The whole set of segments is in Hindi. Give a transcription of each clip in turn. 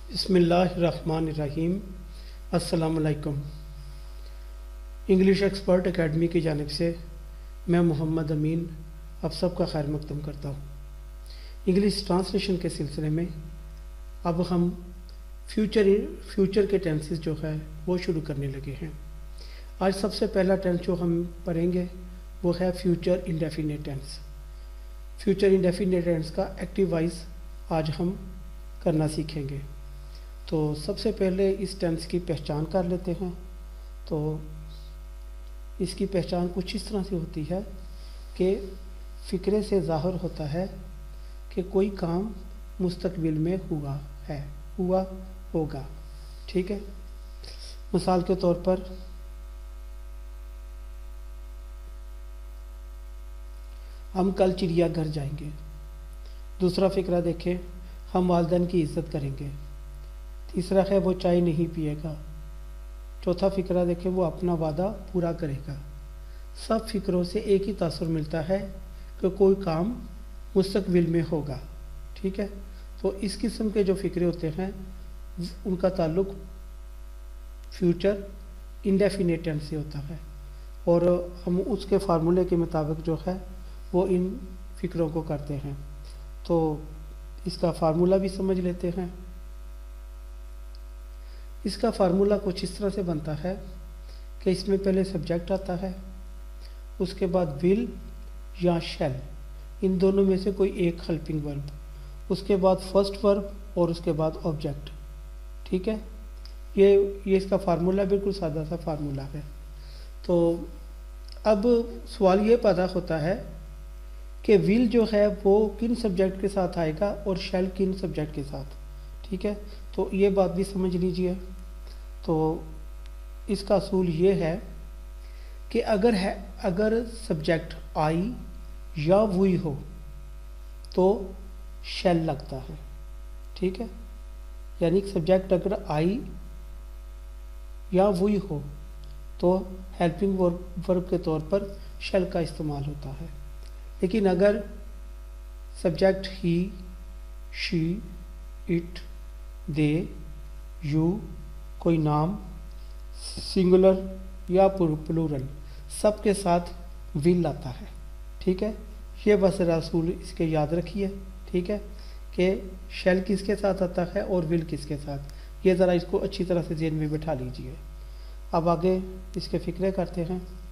बिस्मिल्लाहिर्रहमानिर्रहीम। अस्सलाम वालेकुम। इंग्लिश एक्सपर्ट एकेडमी की जानिब से मैं मोहम्मद अमीन आप सबका खैर मकदम करता हूँ। इंग्लिश ट्रांसलेशन के सिलसिले में अब हम फ्यूचर के टेंसेस जो है वो शुरू करने लगे हैं। आज सबसे पहला टेंस जो हम पढ़ेंगे वो है future indefinite tense. Future indefinite tense का एक्टिव वॉइस आज हम करना सीखेंगे। तो सबसे पहले इस टेंस की पहचान कर लेते हैं। तो इसकी पहचान कुछ इस तरह से होती है कि फ़िक्रे से ज़ाहिर होता है कि कोई काम मुस्तकबिल में हुआ है, हुआ होगा। ठीक है। मिसाल के तौर पर हम कल चिड़ियाघर जाएंगे। दूसरा फ़िक्रा देखें, हम वालिदैन की इज़्ज़त करेंगे। तीसरा है वो चाय नहीं पिएगा। चौथा फ़िक्रा देखें, वो अपना वादा पूरा करेगा। सब फ़िक्रों से एक ही तासुर मिलता है कि कोई काम मुस्तकबिल में होगा। ठीक है। तो इस किस्म के जो फ़िक्रे होते हैं उनका ताल्लुक़ फ्यूचर इंडेफिनिट टेंस से होता है और हम उसके फार्मूले के मुताबिक जो है वो इन फ़िक्रों को करते हैं। तो इसका फार्मूला भी समझ लेते हैं। इसका फार्मूला कुछ इस तरह से बनता है कि इसमें पहले सब्जेक्ट आता है, उसके बाद विल या शैल, इन दोनों में से कोई एक हेल्पिंग वर्ब, उसके बाद फर्स्ट वर्ब और उसके बाद ऑब्जेक्ट। ठीक है। ये इसका फार्मूला बिल्कुल सादा सा फार्मूला है। तो अब सवाल ये पैदा होता है कि विल जो है वो किन सब्जेक्ट के साथ आएगा और शैल किन सब्जेक्ट के साथ। ठीक है। तो ये बात भी समझ लीजिए। तो इसका असूल ये है कि अगर सब्जेक्ट आई या वुई हो तो शैल लगता है। ठीक है। यानी कि सब्जेक्ट अगर आई या वुई हो तो हेल्पिंग वर्ब के तौर पर शैल का इस्तेमाल होता है। लेकिन अगर subject he, she, it, they, you, कोई नाम सिंगुलर या प्लूरल सब के साथ विल आता है। ठीक है। ये बस रसूल इसके याद रखिए। ठीक है कि शैल किसके साथ आता है और विल किसके साथ। ये ज़रा इसको अच्छी तरह से ज़हन में बैठा लीजिए। अब आगे इसके फ़िक्रे करते हैं।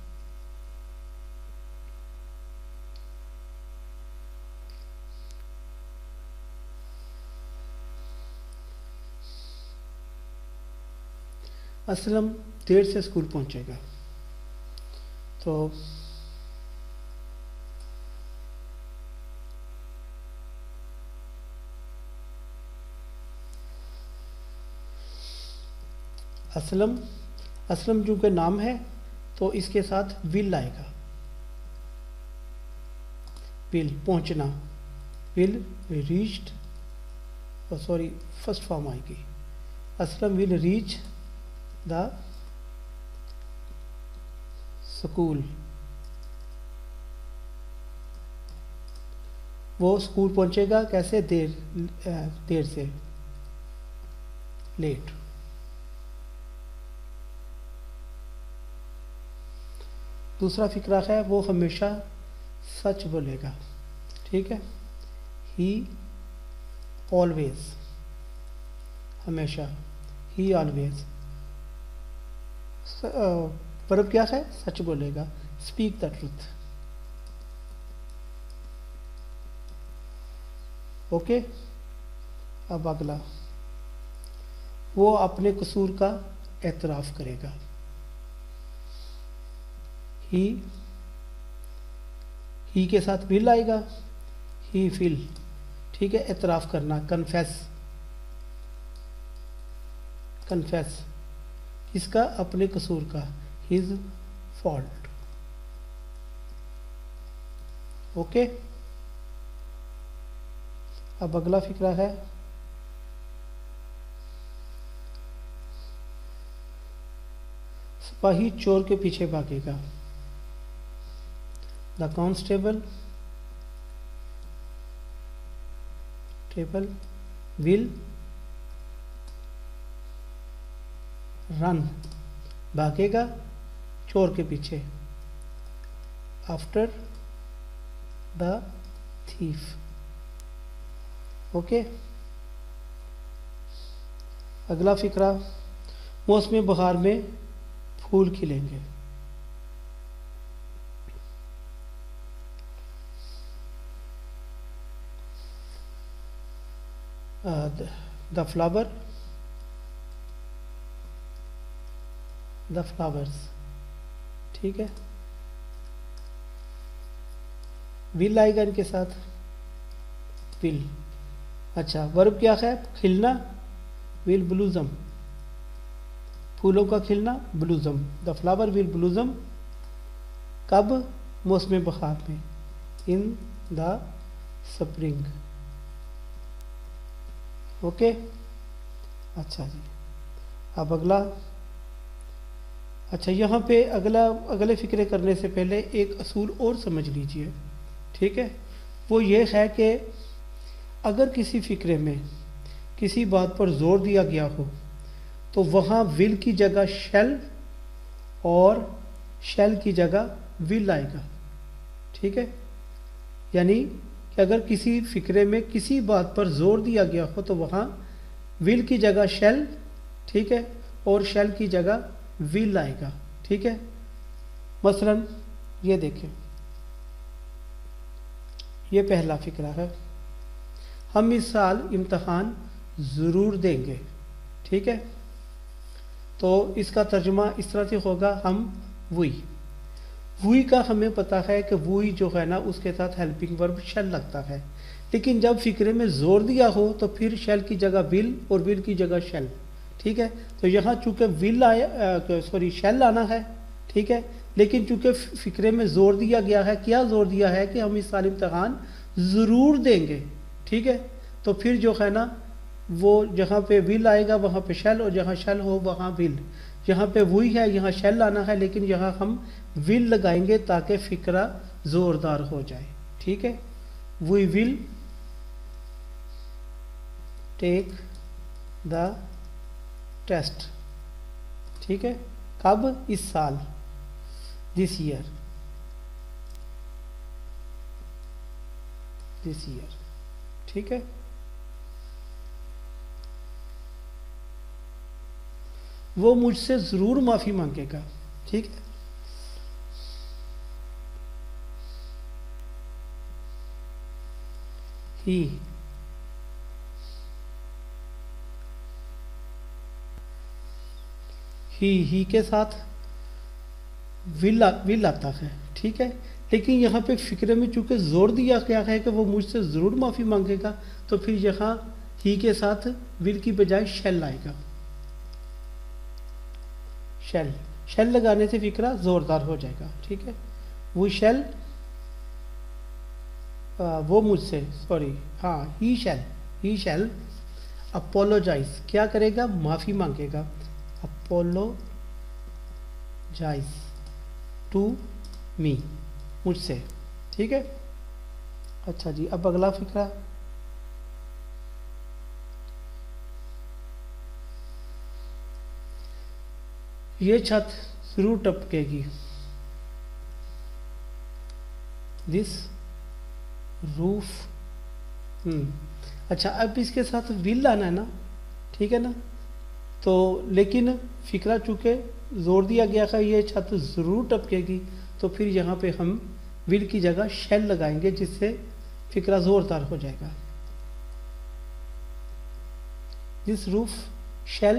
असलम देर से स्कूल पहुंचेगा। तो असलम जो के नाम है तो इसके साथ विल आएगा। विल पहुंचना, will reached, sorry first form आएगी। Aslam will reach the school. वो स्कूल पहुंचेगा कैसे? देर से, लेट। दूसरा फ़िक्रा है वो हमेशा सच बोलेगा। ठीक है। ही ऑलवेज, हमेशा, ही ऑलवेज। वर्ब क्या है? सच बोलेगा, स्पीक द ट्रूथ। ओके। अब अगला, वो अपने कसूर का एतराफ़ करेगा। ही के साथ विल आएगा, ही विल। ठीक है। एतराफ़ करना, कन्फेस, कन्फेस इसका अपने कसूर का, हिज फॉल्ट। ओके। अब अगला फ़िक्रा है सिपाही चोर के पीछे भागेगा। द कांस्टेबल विल रन, भागेगा चोर के पीछे, आफ्टर द थीफ। ओके, अगला फिक्रा, मौसम बहार में फूल खिलेंगे। द फ्लावर, द फ्लावर्स, ठीक है। विल आएगा इनके साथ, विल। अच्छा, वर्ब क्या है? खिलना, विल ब्लूजम, फूलों का खिलना, ब्लूजम। द फ्लावर विल ब्लूजम, कब? मौसम बहार में, इन द स्प्रिंग। ओके, अच्छा जी। अब अगला, अच्छा यहाँ पे अगले फिक्रे करने से पहले एक असूल और समझ लीजिए, ठीक है। वो ये है कि अगर किसी फिक्रे में किसी बात पर जोर दिया गया हो तो वहाँ विल की जगह शैल और शैल की जगह विल आएगा, ठीक है। यानी कि अगर किसी फिक्रे में किसी बात पर जोर दिया गया हो तो वहाँ विल की जगह शैल, ठीक है, और शैल की जगह विल आएगा, ठीक है। मसलन ये देखें, ये पहला फिक्रा है, हम इस साल इम्तहान ज़रूर देंगे, ठीक है। तो इसका तर्जुमा इस तरह से होगा, हम वही का हमें पता है कि वही जो है ना उसके साथ हेल्पिंग वर्ब शैल लगता है, लेकिन जब फिक्रे में जोर दिया हो तो फिर शैल की जगह विल और विल की जगह शैल, ठीक है। तो यहाँ चूंकि विल आया, सॉरी शैल आना है, ठीक है, लेकिन चूंकि फिक्रे में जोर दिया गया है, क्या जोर दिया है कि हम इस साल इम्तहान ज़रूर देंगे, ठीक है। तो फिर जो है ना वो जहाँ पे विल आएगा वहाँ पे शैल, और जहाँ शैल हो वहाँ विल। यहाँ पे वही है, यहाँ शैल आना है, लेकिन यहाँ हम विल लगाएंगे ताकि फिक्रा ज़ोरदार हो जाए, ठीक है। We will take the test, ठीक है, कब? इस साल, दिस ईयर, दिस ईयर, ठीक है। वो मुझसे ज़रूर माफ़ी मांगेगा, ठीक है। ही के साथ विल आता है, ठीक है, लेकिन यहाँ पे फिक्रे में चूंकि जोर दिया गया है कि वो मुझसे ज़रूर माफ़ी मांगेगा, तो फिर यहाँ ही के साथ विल की बजाय शैल आएगा। शैल लगाने से फिक्रा ज़ोरदार हो जाएगा, ठीक है। वो शैल, वो मुझसे, सॉरी, हाँ, ही शैल अपोलोजाइज, क्या करेगा? माफ़ी मांगेगा, अपोलोजाइज टू मी, मुझसे, ठीक है। अच्छा जी, अब अगला फिक्रा, ये छत जरूर टपकेगी, दिस रूफ। अच्छा, अब इसके साथ विल आना है ना, ठीक है ना। तो लेकिन फिक्रा चूंकि जोर दिया गया है ये छत ज़रूर टपकेगी, तो फिर यहाँ पे हम विल की जगह शैल लगाएंगे जिससे फिक्रा ज़ोरदार हो जाएगा। दिस रूफ शैल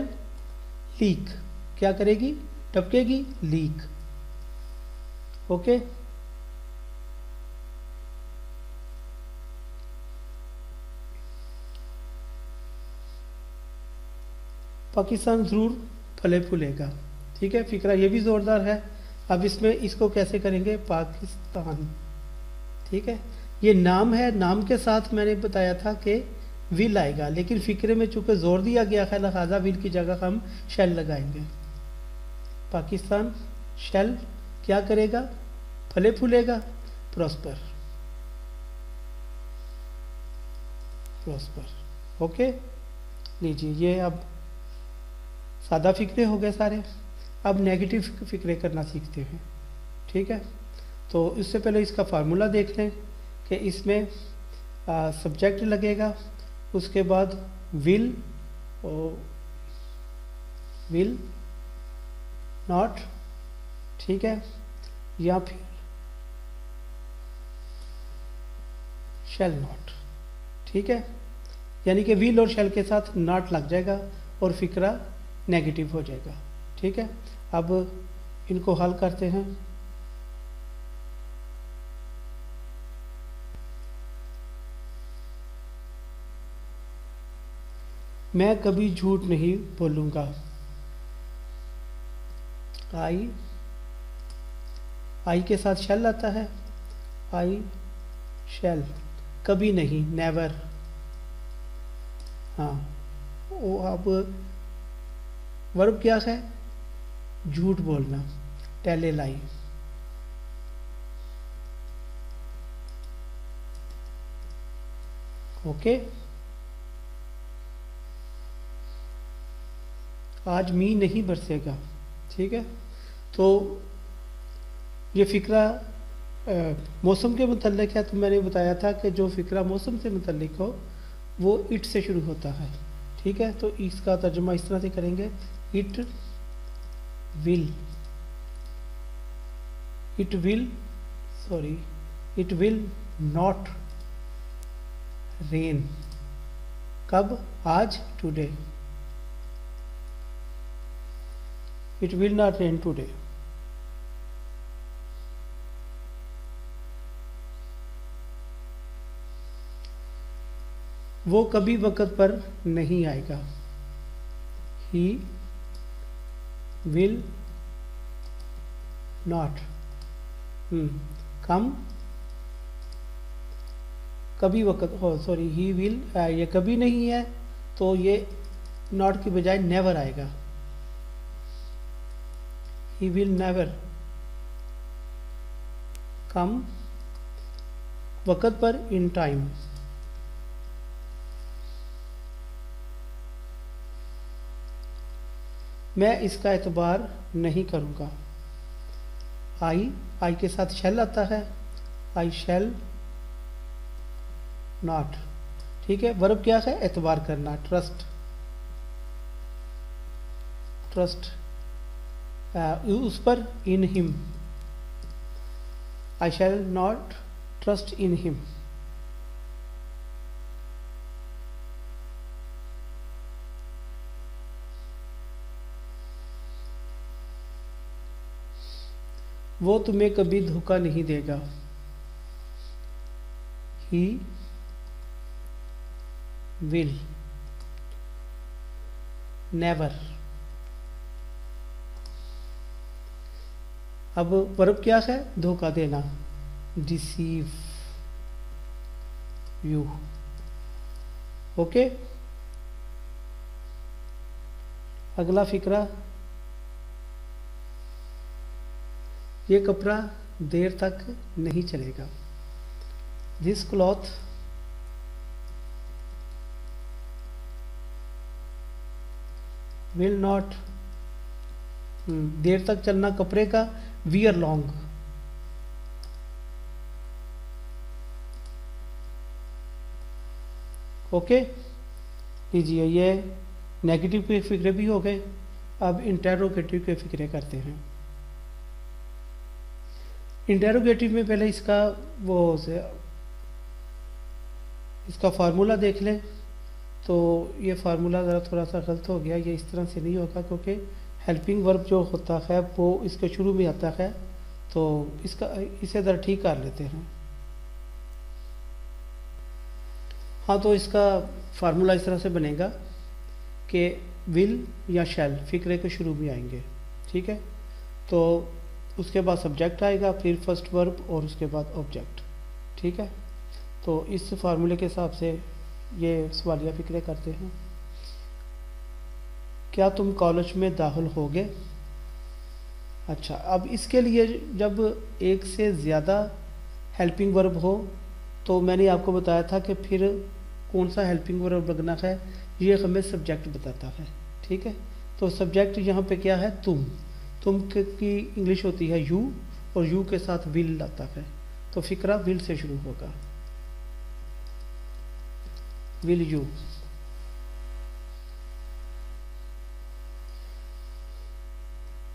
लीक, क्या करेगी? टपकेगी, लीक, ओके। पाकिस्तान ज़रूर फले फूलेगा, ठीक है, फिक्रा ये भी ज़ोरदार है। अब इसमें इसको कैसे करेंगे? पाकिस्तान, ठीक है, ये नाम है, नाम के साथ मैंने बताया था कि विल आएगा, लेकिन फिक्रे में चूंकि जोर दिया गया है लिहाजा विल की जगह हम शैल लगाएंगे। पाकिस्तान शैल क्या करेगा? फले फूलेगा, प्रॉस्पर, प्रॉस्पर, ओके। लीजिए, ये अब सादा फिक्रे हो गए सारे। अब नेगेटिव फिक्रे करना सीखते हैं, ठीक है। तो इससे पहले इसका फार्मूला देख लें कि इसमें सब्जेक्ट लगेगा, उसके बाद विल नॉट, ठीक है, या फिर शैल नॉट, ठीक है। यानी कि विल और शैल के साथ नॉट लग जाएगा और फिक्रा नेगेटिव हो जाएगा, ठीक है। अब इनको हल करते हैं। मैं कभी झूठ नहीं बोलूँगा। आई के साथ शैल आता है, आई शैल, कभी नहीं, नेवर। हाँ, वो अब वर्ब क्या है, झूठ बोलना, टेल ए लाई। ओके, आज मी नहीं बरसेगा, ठीक है। तो ये फिक्रा मौसम के मुतल्लिक है, तो मैंने बताया था कि जो फिक्रा मौसम से मुतल्लिक हो वो इट से शुरू होता है, ठीक है। तो इसका तर्जुमा इस तरह से करेंगे, इट विल नॉट रेन। कब, आज, today. It will not rain today. वो कभी वक़्त पर नहीं आएगा, ही विल नॉट कम। कभी वक़्त, सॉरी, ही विल, ये कभी नहीं है तो ये नॉट की बजाय नेवर आएगा, ही विल नेवर कम वक़्त पर, इन टाइम। मैं इसका एतबार नहीं करूँगा। आई के साथ शैल आता है, आई शैल नॉट, ठीक है। वर्ब क्या है, एतबार करना, ट्रस्ट। उस पर, in him. I shall not trust in him. वो तुम्हें कभी धोखा नहीं देगा, ही विल नेवर। अब वर्ब क्या है, धोखा देना, डिसीव यू। ओके, अगला फिक्रा, ये कपड़ा देर तक नहीं चलेगा। दिस क्लॉथ विल नॉट, देर तक चलना कपड़े का, वियर लॉन्ग। ओके, लीजिए, ये नेगेटिव के फिक्रे भी हो गए। अब इंटेरोगेटिव के फिक्रे करते हैं। इंटेरोगेटिव में पहले इसका फार्मूला देख लें। तो ये फार्मूला ज़रा थोड़ा सा गलत हो गया, ये इस तरह से नहीं होगा, क्योंकि हेल्पिंग वर्ब जो होता है वो इसके शुरू में आता है। तो इसे ज़रा ठीक कर लेते हैं। हाँ, तो इसका फार्मूला इस तरह से बनेगा कि विल या शैल फिक्रे के शुरू में आएंगे, ठीक है। तो उसके बाद सब्जेक्ट आएगा, फिर फर्स्ट वर्ब और उसके बाद ऑब्जेक्ट, ठीक है। तो इस फार्मूले के हिसाब से ये सवालिया फिक्रे करते हैं। क्या तुम कॉलेज में दाखिल होगे? अच्छा, अब इसके लिए जब एक से ज़्यादा हेल्पिंग वर्ब हो तो मैंने आपको बताया था कि फिर कौन सा हेल्पिंग वर्ब लगना है, ये हमें सब्जेक्ट बताता है, ठीक है। तो सब्जेक्ट यहाँ पे क्या है, तुम की इंग्लिश होती है यू, और यू के साथ विल आता है, तो फिक्रा विल से शुरू होगा। Will you,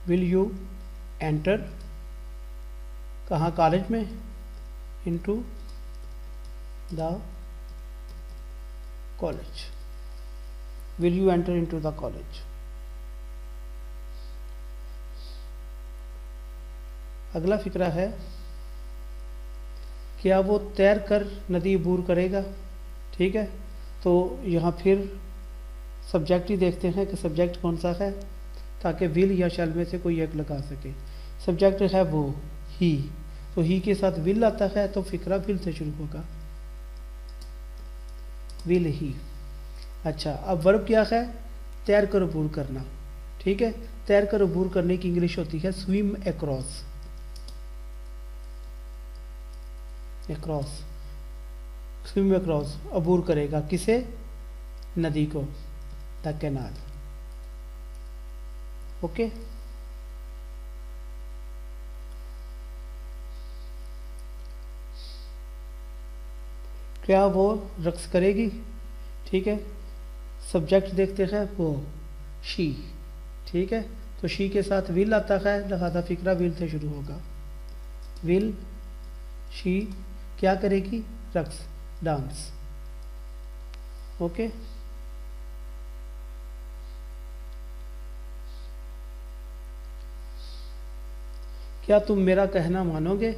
will you enter, कहाँ, कॉलेज में, into the college. Will you enter into the college. अगला फिक्रा है, क्या वो तैर कर नदी अबूर करेगा। ठीक है, तो यहाँ फिर सब्जेक्ट ही देखते हैं कि सब्जेक्ट कौन सा है, ताकि विल या शैल में से कोई एक लगा सके। सब्जेक्ट है वो ही, तो ही के साथ विल आता है, तो फिक्रा विल से शुरू होगा, विल ही। अच्छा, अब वर्ब क्या है, तैर कर अबूर करना। ठीक है, तैर कर अबूर करने की इंग्लिश होती है swim across. Across, swim across, अबूर करेगा, किसे, नदी को, द कैनाल। ओके, क्या वो रक्स करेगी। ठीक है, सब्जेक्ट देखते हैं वो शी। ठीक है, तो शी के साथ विल आता है, लिहाजा फिक्रा विल से शुरू होगा। विल शी क्या करेगी, रक्स, डांस। ओके, क्या तुम मेरा कहना मानोगे।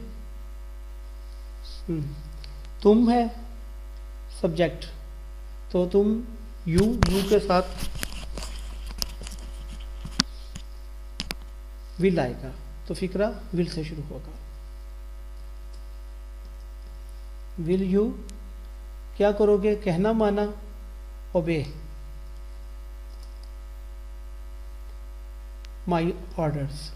तुम है सब्जेक्ट, तो तुम यू के साथ विल आएगा, तो फिक्रा विल से शुरू होगा। विल यू क्या करोगे, कहना माना, ओबे माई ऑर्डर्स।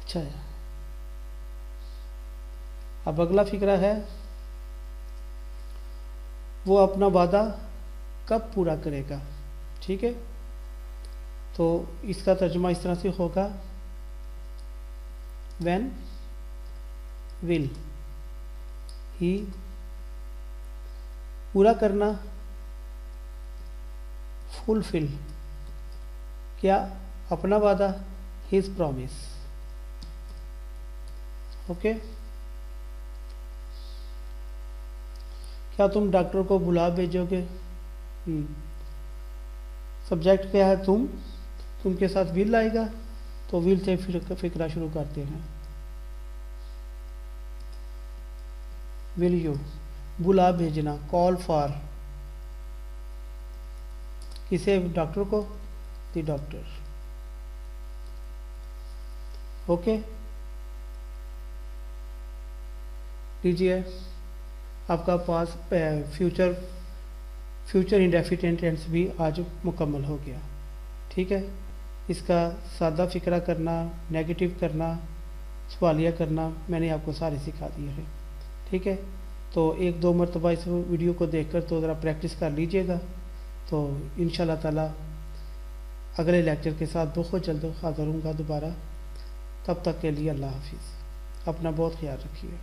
अच्छा है, अब अगला फिक्रा है, वो अपना वादा कब पूरा करेगा। ठीक है, तो इसका तर्जुमा इस तरह से होगा, व्हेन विल ही, पूरा करना, फुलफिल, क्या, अपना वादा, हिज प्रॉमिस। ओके, क्या तुम डॉक्टर को बुला भेजोगे। सब्जेक्ट क्या है, तुम के साथ विल आएगा, तो विल से फिक्रा शुरू करते हैं। विल यू, बुला भेजना, कॉल फॉर, किसे, डॉक्टर को, द डॉक्टर। ओके, लीजिए आपका पास फ्यूचर इंडेफिनिट टेंस भी आज मुकम्मल हो गया। ठीक है, इसका सादा फिक्रा करना, नेगेटिव करना, सवालिया करना मैंने आपको सारे सिखा दिए हैं। ठीक है, तो एक दो मरतबा इस वीडियो को देखकर तो ज़रा प्रैक्टिस कर लीजिएगा, तो इंशाल्लाह ताला अगले लेक्चर के साथ बहुत जल्द हाज़िर होऊंगा दोबारा। तब तक के लिए अल्लाह हाफिज़, अपना बहुत ख्याल रखिए।